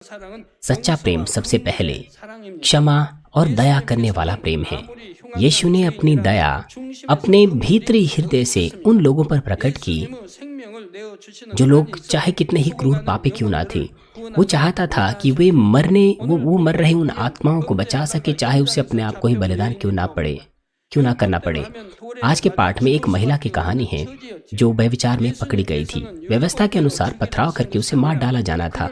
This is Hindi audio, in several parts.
सच्चा प्रेम सबसे पहले क्षमा और दया करने वाला प्रेम है। यीशु ने अपनी दया अपने भीतरी हृदय से उन लोगों पर प्रकट की, जो लोग चाहे कितने ही क्रूर पापी क्यों ना थे। वो चाहता था कि वो मर रहे उन आत्माओं को बचा सके, चाहे उसे अपने आप को ही बलिदान क्यों ना करना पड़े। आज के पाठ में एक महिला की कहानी है जो व्यभिचार में पकड़ी गई थी। व्यवस्था के अनुसार पथराव करके उसे मार डाला जाना था,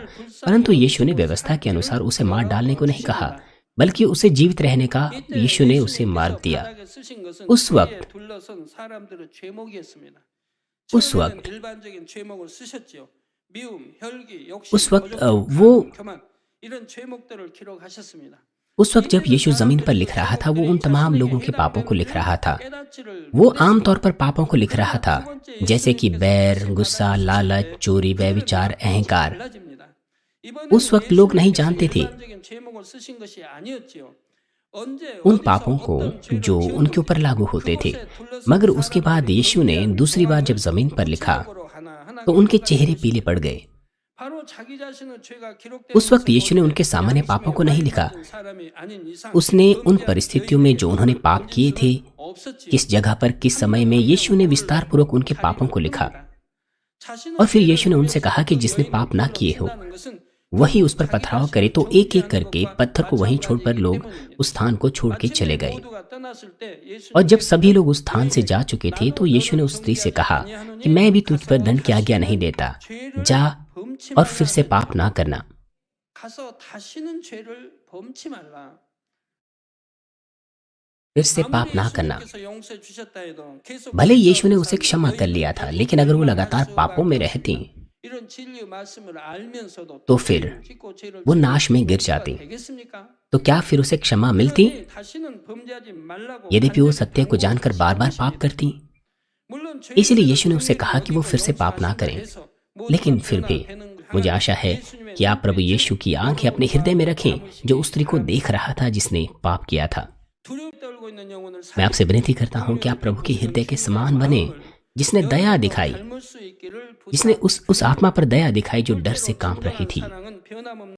परंतु यीशु ने व्यवस्था के अनुसार उसे मार डालने को नहीं कहा, बल्कि उसे जीवित रहने का यीशु ने उसे मार्ग दिया। उस वक्त उस वक्त उस वक्त वो उस वक्त जब यीशु जमीन पर लिख रहा था, वो उन तमाम लोगों के पापों को लिख रहा था। वो आमतौर पर पापों को लिख रहा था, जैसे कि बैर, गुस्सा, लालच, चोरी, व्यभिचार, अहंकार। उस वक्त लोग नहीं जानते थे उन पापों को जो उनके ऊपर लागू होते थे। मगर उसके बाद यीशु ने दूसरी बार जब जमीन पर लिखा तो उनके चेहरे पीले पड़ गए। उस वक्त यीशु ने उनके सामान्य पापों को नहीं लिखा। उसने उन परिस्थितियों में जो उन्होंने पाप किए थे, किस जगह पर, किस समय में, यीशु ने विस्तार पूर्वक उनके पापों को लिखा। और फिर यीशु ने उनसे कहा कि जिसने पाप ना किए हो वही उस पर पथराव करे। तो एक एक करके पत्थर को वहीं छोड़कर लोग उस स्थान को छोड़ के चले गए। और जब सभी लोग उस स्थान से जा चुके थे तो यीशु ने उस स्त्री से कहा कि मैं भी तुझ पर दंड की आज्ञा नहीं देता, जा और फिर से पाप ना करना। फिर से पाप ना करना। भले यीशु ने उसे क्षमा कर लिया था, लेकिन अगर वो लगातार पापों में रहती तो फिर वो नाश में गिर जाती। तो क्या फिर उसे क्षमा मिलती यद्यपि वो सत्य को जानकर बार बार पाप करती? इसलिए यीशु ने उसे कहा कि वो फिर से पाप ना करें। लेकिन फिर भी मुझे आशा है कि आप प्रभु यीशु की आंखें अपने हृदय में रखें, जो उस स्त्री को देख रहा था जिसने पाप किया था। मैं आपसे विनती करता हूं कि आप प्रभु के हृदय के समान बने, जिसने दया दिखाई, जिसने उस आत्मा पर दया दिखाई जो डर से कांप रही थी।